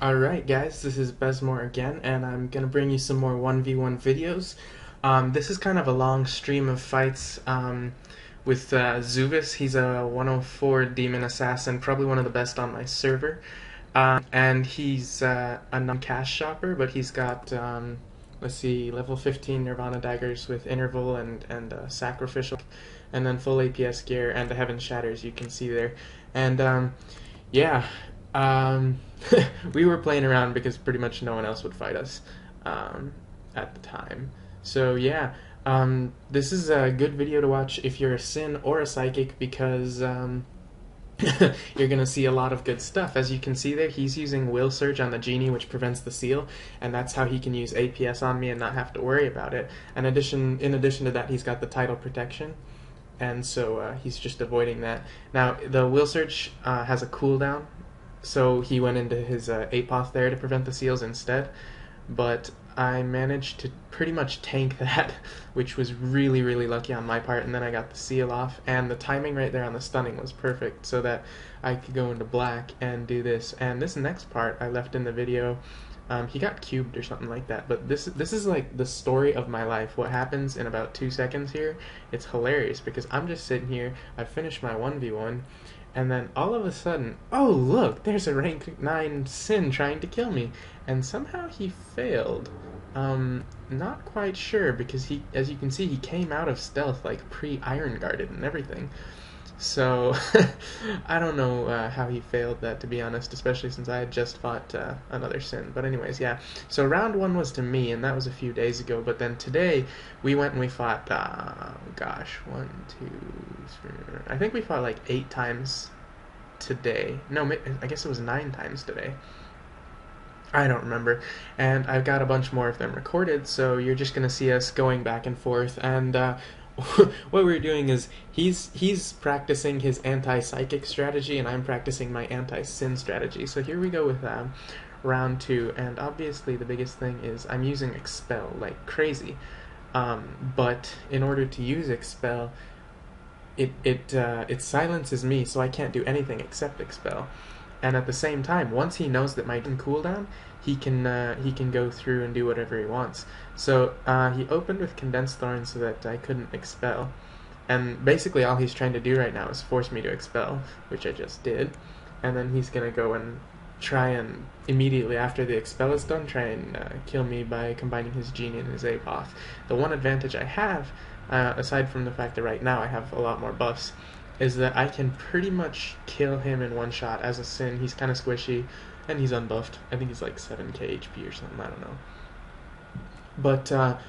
Alright guys, this is Bezmor again, and I'm gonna bring you some more 1v1 videos. This is kind of a long stream of fights with Zuvis. He's a 104 demon assassin, probably one of the best on my server. And he's a non-cash shopper, but he's got, let's see, level 15 Nirvana daggers with interval and sacrificial, and then full APS gear and the Heaven Shatters you can see there. And yeah, um, we were playing around because pretty much no one else would fight us at the time. So yeah, this is a good video to watch if you're a Sin or a Psychic because you're gonna see a lot of good stuff. As you can see there, he's using Will Surge on the Genie, which prevents the seal, and that's how he can use APS on me and not have to worry about it. And in addition to that, he's got the Title Protection, and so he's just avoiding that. Now, the Will Surge has a cooldown, so he went into his Apoth there to prevent the seals instead, but I managed to pretty much tank that, which was really lucky on my part, and then I got the seal off, and the timing right there on the stunning was perfect so that I could go into black and do this. And this next part I left in the video. He got cubed or something like that, but this is like the story of my life. What happens in about 2 seconds here, it's hilarious because I'm just sitting here, I finished my 1v1, and then all of a sudden, oh look, there's a rank 9 Sin trying to kill me, and somehow he failed. Not quite sure because he, as you can see, he came out of stealth like pre-iron guarded and everything. So I don't know how he failed that, to be honest, especially since I had just fought another Sin. But anyways, yeah. So round 1 was to me, and that was a few days ago. But then today we went and we fought. Gosh, 1, 2, 3. I think we fought like 8 times today. No, I guess it was 9 times today. I don't remember, and I've got a bunch more of them recorded, so you're just gonna see us going back and forth. And what we're doing is he's practicing his anti-psychic strategy, and I'm practicing my anti-sin strategy. So here we go with round 2, and obviously the biggest thing is I'm using expel like crazy, but in order to use expel, it silences me, so I can't do anything except expel. And at the same time, once he knows that my cooldown, he can go through and do whatever he wants. So he opened with Condensed Thorn so that I couldn't expel. And basically all he's trying to do right now is force me to expel, which I just did. And then he's going to go and try and, immediately after the expel is done, try and kill me by combining his Genie and his Apoth. The one advantage I have, aside from the fact that right now I have a lot more buffs, is that I can pretty much kill him in one shot as a Sin. He's kind of squishy, and he's unbuffed. I think he's like 7k HP or something, I don't know. But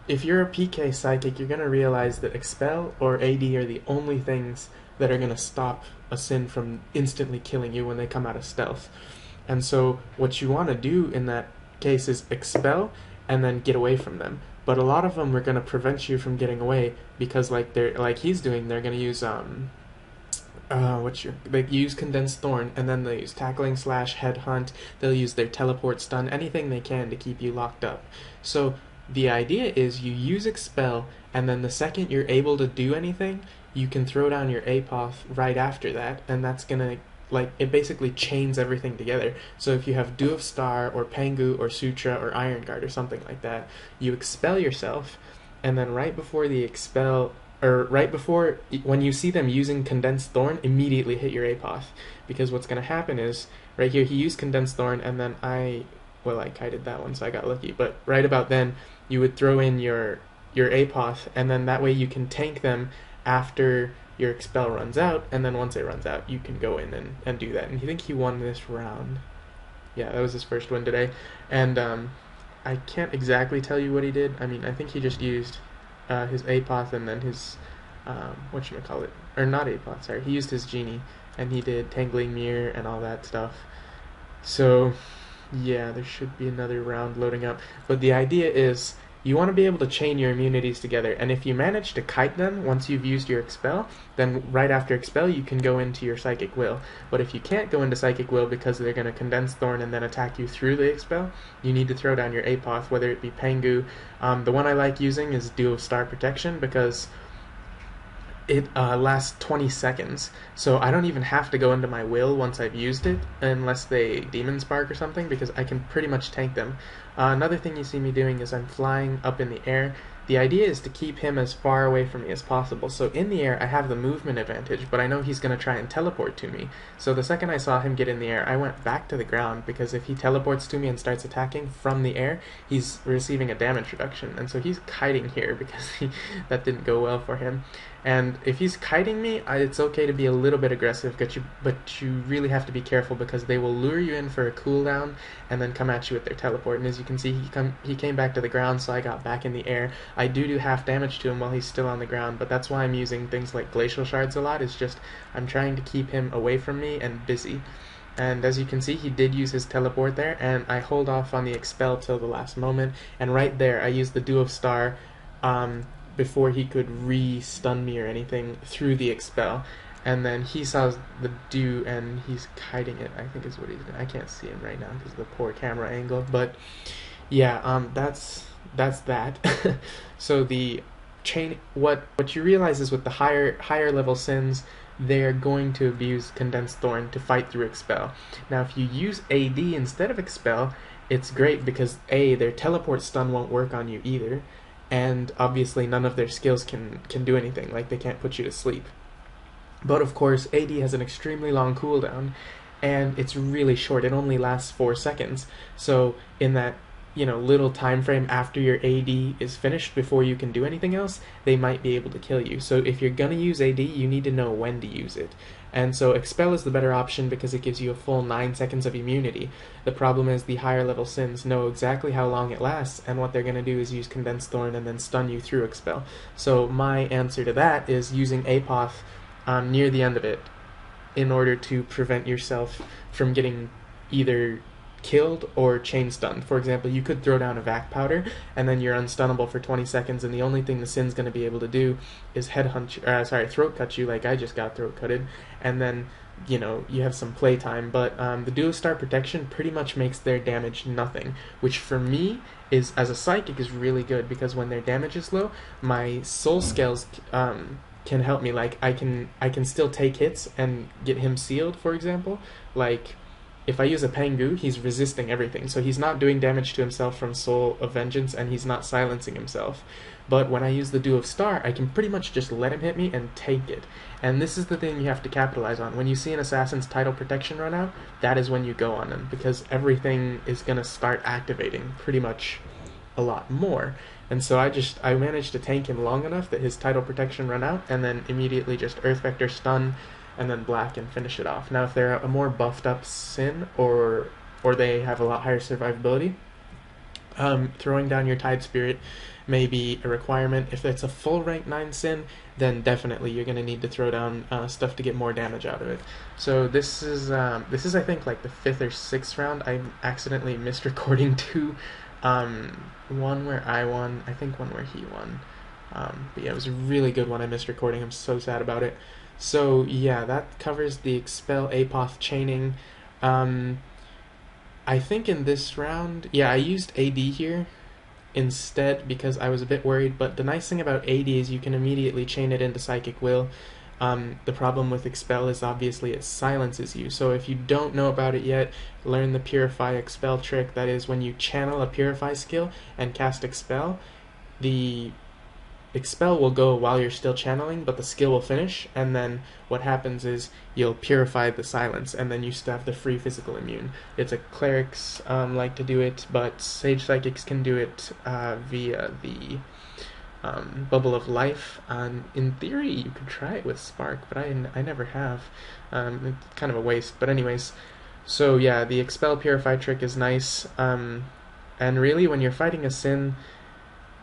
if you're a PK Psychic, you're going to realize that Expel or AD are the only things that are going to stop a Sin from instantly killing you when they come out of stealth. And so what you want to do in that case is Expel and then get away from them. But a lot of them are going to prevent you from getting away because, like he's doing, they're going to use they use Condensed Thorn, and then they use Tackling Slash, Headhunt. They'll use their Teleport Stun, anything they can to keep you locked up. So the idea is you use Expel, and then the second you're able to do anything, you can throw down your Apoth right after that, and that's gonna, like, it basically chains everything together. So if you have Dew of Star or Pengu or Sutra or Iron Guard or something like that, you expel yourself, and then right before the expel, or right before, when you see them using Condensed Thorn, immediately hit your Apoth. Because what's going to happen is, right here, he used Condensed Thorn, and then I kited that one, so I got lucky. But right about then, you would throw in your Apoth, and then that way you can tank them after your expel runs out, and then once it runs out, you can go in and do that. And I think he won this round. Yeah, that was his first win today. And I can't exactly tell you what he did. I mean, I think he just used his Apoth and then his whatchamacallit, or not Apoth, sorry, he used his Genie, and he did Tangling Mirror and all that stuff. So yeah, there should be another round loading up, but the idea is you want to be able to chain your immunities together, and if you manage to kite them once you've used your Expel, then right after Expel you can go into your Psychic Will. But if you can't go into Psychic Will because they're going to Condense Thorn and then attack you through the Expel, you need to throw down your Apoth, whether it be Pengu. The one I like using is Dew of Star Protection because it lasts 20 seconds, so I don't even have to go into my will once I've used it, unless they Demon Spark or something, because I can pretty much tank them. Another thing you see me doing is I'm flying up in the air. The idea is to keep him as far away from me as possible, so in the air I have the movement advantage, but I know he's going to try and teleport to me. So the second I saw him get in the air, I went back to the ground, because if he teleports to me and starts attacking from the air, he's receiving a damage reduction, and so he's kiting here, because that didn't go well for him. And if he's kiting me, it's okay to be a little bit aggressive, but you really have to be careful, because they will lure you in for a cooldown and then come at you with their teleport. And as you can see, he came back to the ground, so I got back in the air. I do half damage to him while he's still on the ground, but that's why I'm using things like Glacial Shards a lot. It's just I'm trying to keep him away from me and busy. And as you can see, he did use his teleport there, and I hold off on the expel till the last moment, and right there I used the Dew of Star before he could re-stun me or anything through the expel. And then he saw the Dew and he's kiting it, I think is what he's doing. I can't see him right now because of the poor camera angle, but yeah, that's that. So the chain, what you realize is with the higher level Sins, they're going to abuse Condensed Thorn to fight through Expel. Now if you use AD instead of Expel, it's great because their teleport stun won't work on you either, and obviously none of their skills can do anything, like they can't put you to sleep. But of course AD has an extremely long cooldown, and it's really short. It only lasts 4 seconds. So in that little time frame after your AD is finished before you can do anything else, they might be able to kill you. So if you're gonna use AD, you need to know when to use it. And so Expel is the better option because it gives you a full 9 seconds of immunity. The problem is the higher level Sins know exactly how long it lasts, and what they're gonna do is use Condensed Thorn and then stun you through Expel. So my answer to that is using Apoth near the end of it in order to prevent yourself from getting either killed or chain stunned. For example, you could throw down a vac powder and then you're unstunnable for 20 seconds, and the only thing the Sin's going to be able to do is throat cut you, like I just got throat cutted, and then you have some playtime. But the Duo Star Protection pretty much makes their damage nothing, which for me is, as a psychic, is really good, because when their damage is low, my soul scales can help me. Like I can still take hits and get him sealed, for example. Like if I use a Pengu, he's resisting everything, so he's not doing damage to himself from Soul of Vengeance, and he's not silencing himself. But when I use the Dew of Star, I can pretty much just let him hit me and take it. And this is the thing you have to capitalize on. When you see an assassin's title protection run out, that is when you go on him, because everything is going to start activating pretty much a lot more. And so I managed to tank him long enough that his title protection run out, and then immediately just Earth Vector stun, and then black and finish it off. Now if they're a more buffed up Sin, or they have a lot higher survivability, throwing down your Tide Spirit may be a requirement. If it's a full rank 9 Sin, then definitely you're going to need to throw down stuff to get more damage out of it. So this is I think like the 5th or 6th round. I accidentally missed recording 2. One where I won, I think one where he won. But yeah, it was a really good one. I missed recording. I'm so sad about it. So yeah, that covers the Expel Apoth chaining. I think in this round, yeah, I used AD here instead because I was a bit worried, but the nice thing about AD is you can immediately chain it into Psychic Will. The problem with Expel is obviously it silences you, so if you don't know about it yet, learn the Purify Expel trick. That is, when you channel a Purify skill and cast Expel, the Expel will go while you're still channeling, but the skill will finish, and then what happens is you'll purify the silence, and then you still have the free physical immune. It's a clerics like to do it, but Sage Psychics can do it via the Bubble of Life. In theory, you could try it with Spark, but I never have. It's kind of a waste, but anyways. So yeah, the Expel Purify trick is nice, and really when you're fighting a Sin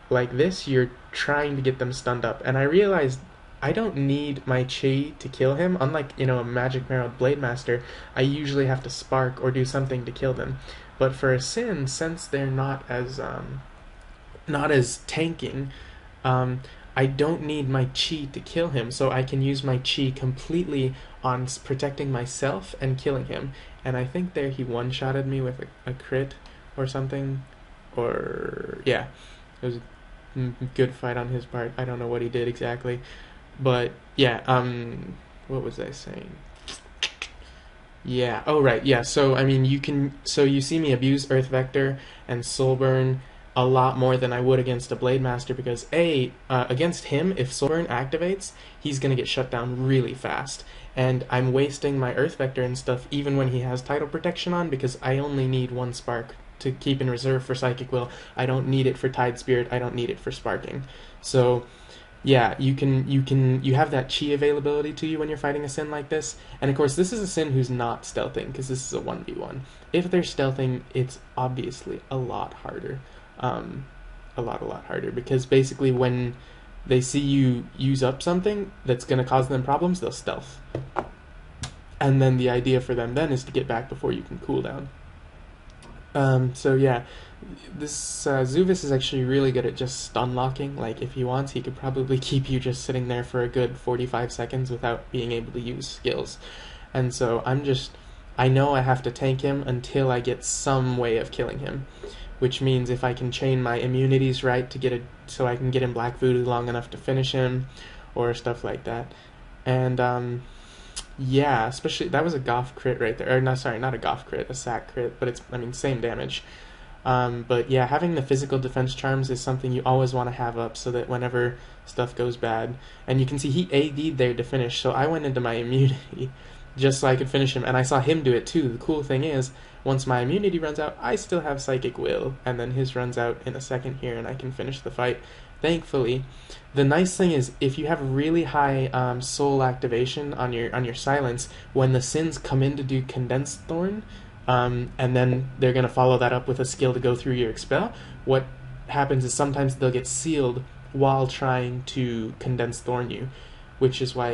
like this, you're trying to get them stunned up. And I realized I don't need my Chi to kill him. Unlike, a Magic Marrowed Blade Master, I usually have to spark or do something to kill them. But for a Sin, since they're not as tanking, I don't need my Chi to kill him, so I can use my Chi completely on protecting myself and killing him. And I think there he one-shotted me with a crit or something, or yeah, it was a good fight on his part. I don't know what he did exactly, But yeah, what was I saying? Yeah. Oh, right. Yeah. So I mean, you can. So you see me abuse Earth Vector and Soulburn a lot more than I would against a Blade Master because against him, if Soulburn activates, he's gonna get shut down really fast, and I'm wasting my Earth Vector and stuff even when he has Tidal Protection on because I only need one Spark to keep in reserve for Psychic Will. I don't need it for Tide Spirit. I don't need it for Sparking. So yeah, you have that chi availability to you when you're fighting a Sin like this. And of course, this is a Sin who's not stealthing because this is a 1v1. If they're stealthing, it's obviously a lot harder. A lot harder because basically when they see you use up something that's going to cause them problems, they'll stealth. And then the idea for them then is to get back before you can cool down. So yeah, this Zuvis is actually really good at just stun locking. Like if he wants, he could probably keep you just sitting there for a good 45 seconds without being able to use skills. And so I know I have to tank him until I get some way of killing him, which means if I can chain my immunities right to get so I can get in Black Voodoo long enough to finish him, or stuff like that. And yeah, especially that was a Goth crit right there. Or no, sorry, not a Goth crit, a Sack crit, but it's same damage. But yeah, having the physical defense charms is something you always want to have up so that whenever stuff goes bad, and you can see he AD'd there to finish, so I went into my immunity just so I could finish him, and I saw him do it too. The cool thing is, once my immunity runs out, I still have Psychic Will, and then his runs out in a second here, and I can finish the fight, thankfully. The nice thing is, if you have really high soul activation on your silence, when the Sins come in to do Condensed Thorn, and then they're going to follow that up with a skill to go through your expel, what happens is sometimes they'll get sealed while trying to Condense Thorn you, which is why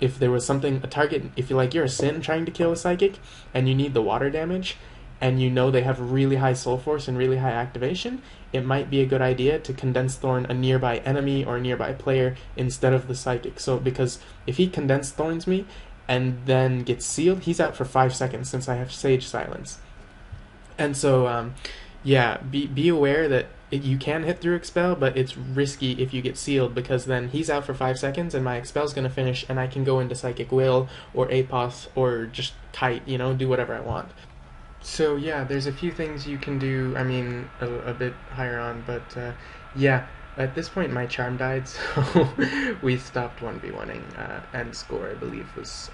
if there was something, a target, if you're a Sin trying to kill a Psychic, and you need the water damage, and you know they have really high soul force and really high activation, it might be a good idea to Condense Thorn a nearby enemy or a nearby player instead of the Psychic. So, because if he Condense Thorns me, and then gets sealed, he's out for 5 seconds since I have Sage Silence. And so, yeah, be aware that you can hit through Expel, but it's risky if you get sealed because then he's out for 5 seconds and my Expel's going to finish and I can go into Psychic Will or Apoth or just Kite, do whatever I want. So yeah, there's a few things you can do, a bit higher on, but yeah, at this point my charm died, so we stopped 1v1ing. End score, I believe, was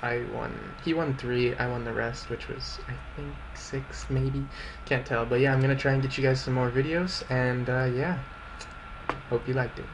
he won 3, I won the rest, which was, I think, 6, maybe? Can't tell, but yeah, I'm gonna try and get you guys some more videos, and yeah, hope you liked it.